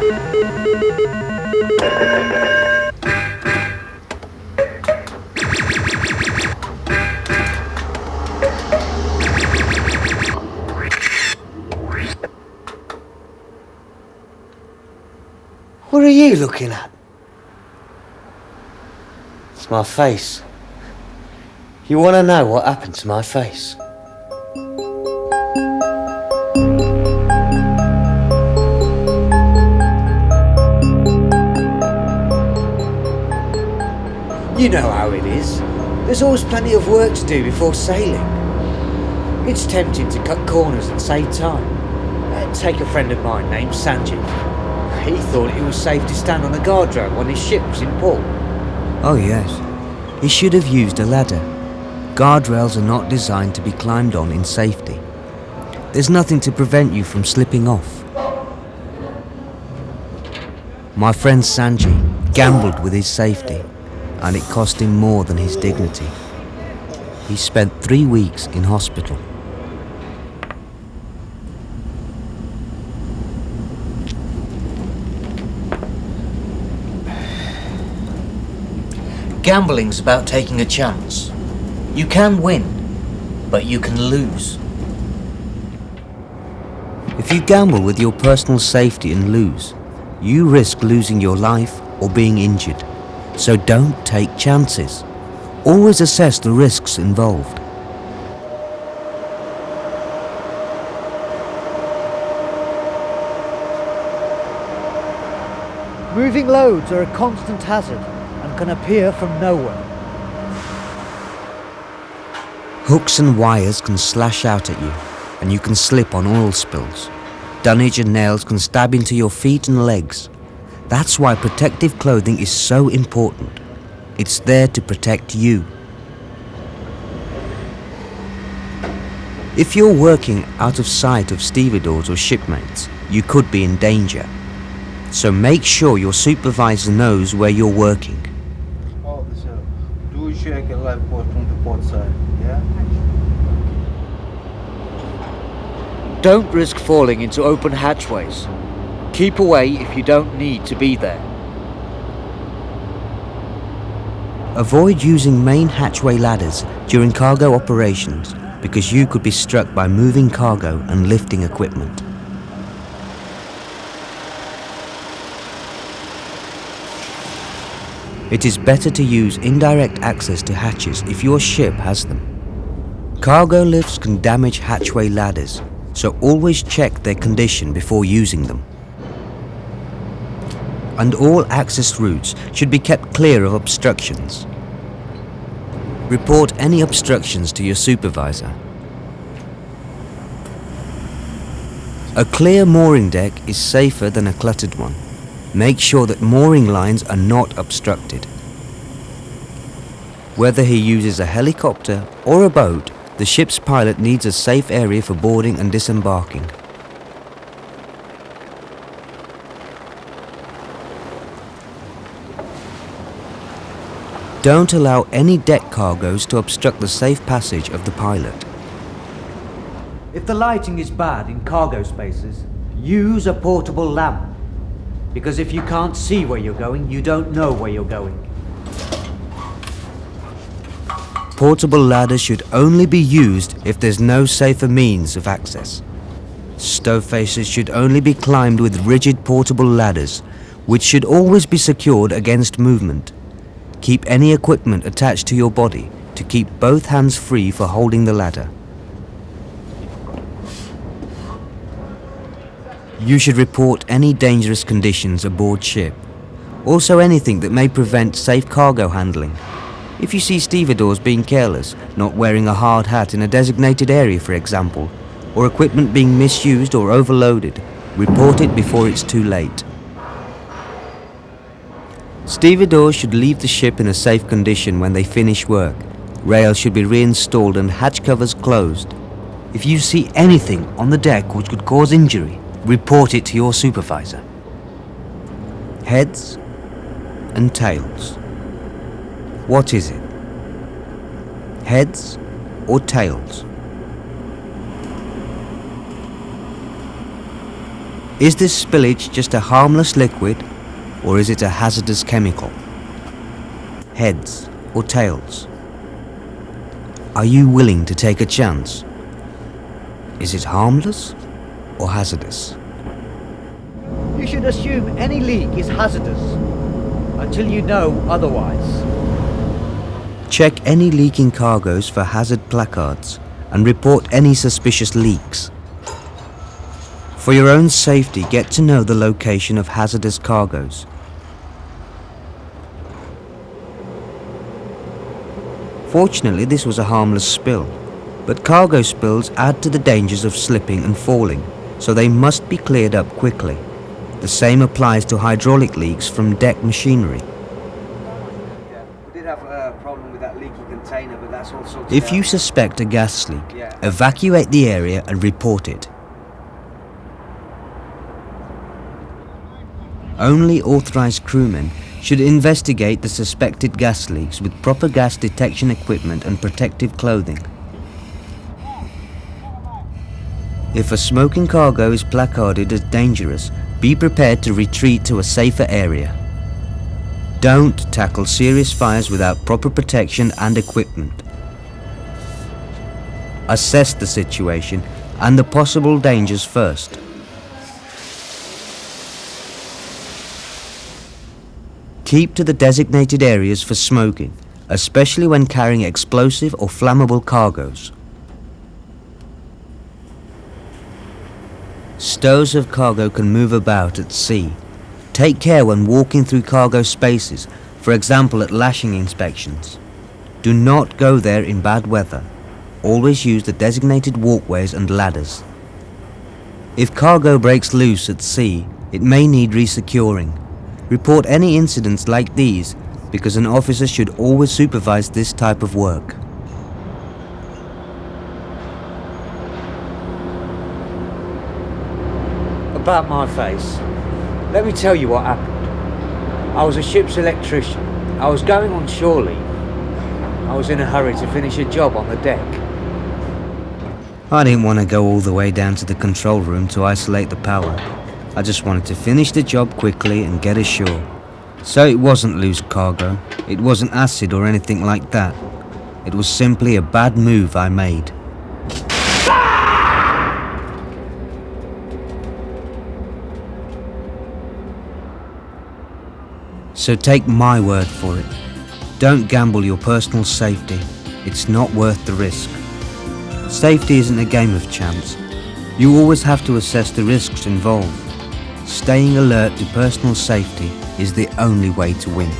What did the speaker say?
What are you looking at? It's my face. You want to know what happened to my face? You know how it is. There's always plenty of work to do before sailing. It's tempting to cut corners and save time. Take a friend of mine named Sanjeev. He thought it was safe to stand on a guardrail when his ship was in port. Oh yes, he should have used a ladder. Guardrails are not designed to be climbed on in safety. There's nothing to prevent you from slipping off. My friend Sanjay gambled with his safety, and it cost him more than his dignity. He spent 3 weeks in hospital. Gambling's about taking a chance. You can win, but you can lose. If you gamble with your personal safety and lose, you risk losing your life or being injured. So don't take chances. Always assess the risks involved. Moving loads are a constant hazard and can appear from nowhere. Hooks and wires can slash out at you, and you can slip on oil spills. Dunnage and nails can stab into your feet and legs. That's why protective clothing is so important. It's there to protect you. If you're working out of sight of stevedores or shipmates, you could be in danger. So make sure your supervisor knows where you're working. Officer, do check a lifeboat from the port side, yeah? Don't risk falling into open hatchways. Keep away if you don't need to be there. Avoid using main hatchway ladders during cargo operations because you could be struck by moving cargo and lifting equipment. It is better to use indirect access to hatches if your ship has them. Cargo lifts can damage hatchway ladders, so always check their condition before using them. And all access routes should be kept clear of obstructions. Report any obstructions to your supervisor. A clear mooring deck is safer than a cluttered one. Make sure that mooring lines are not obstructed. Whether he uses a helicopter or a boat, the ship's pilot needs a safe area for boarding and disembarking. Don't allow any deck cargoes to obstruct the safe passage of the pilot. If the lighting is bad in cargo spaces, use a portable lamp. Because if you can't see where you're going, you don't know where you're going. Portable ladders should only be used if there's no safer means of access. Stove faces should only be climbed with rigid portable ladders, which should always be secured against movement. Keep any equipment attached to your body to keep both hands free for holding the ladder. You should report any dangerous conditions aboard ship. Also anything that may prevent safe cargo handling. If you see stevedores being careless, not wearing a hard hat in a designated area for example, or equipment being misused or overloaded, report it before it's too late. Stevedores should leave the ship in a safe condition when they finish work. Rails should be reinstalled and hatch covers closed. If you see anything on the deck which could cause injury, report it to your supervisor. Heads and tails. What is it? Heads or tails? Is this spillage just a harmless liquid, or is it a hazardous chemical? Heads or tails? Are you willing to take a chance? Is it harmless or hazardous? You should assume any leak is hazardous until you know otherwise. Check any leaking cargoes for hazard placards and report any suspicious leaks. For your own safety, get to know the location of hazardous cargoes. Fortunately, this was a harmless spill, but cargo spills add to the dangers of slipping and falling, so they must be cleared up quickly. The same applies to hydraulic leaks from deck machinery. Yeah, we did have a problem with that leaky container, but that's all sorted If out. you suspect a gas leak, Yeah. evacuate the area and report it. Only authorized crewmen should investigate the suspected gas leaks with proper gas detection equipment and protective clothing. If a smoking cargo is placarded as dangerous, be prepared to retreat to a safer area. Don't tackle serious fires without proper protection and equipment. Assess the situation and the possible dangers first. Keep to the designated areas for smoking, especially when carrying explosive or flammable cargoes. Stows of cargo can move about at sea. Take care when walking through cargo spaces, for example at lashing inspections. Do not go there in bad weather. Always use the designated walkways and ladders. If cargo breaks loose at sea, it may need resecuring. Report any incidents like these, because an officer should always supervise this type of work. About my face. Let me tell you what happened. I was a ship's electrician. I was going on shore leave. I was in a hurry to finish a job on the deck. I didn't want to go all the way down to the control room to isolate the power. I just wanted to finish the job quickly and get ashore. So it wasn't loose cargo, it wasn't acid or anything like that. It was simply a bad move I made. So take my word for it. Don't gamble your personal safety. It's not worth the risk. Safety isn't a game of chance. You always have to assess the risks involved. Staying alert to personal safety is the only way to win.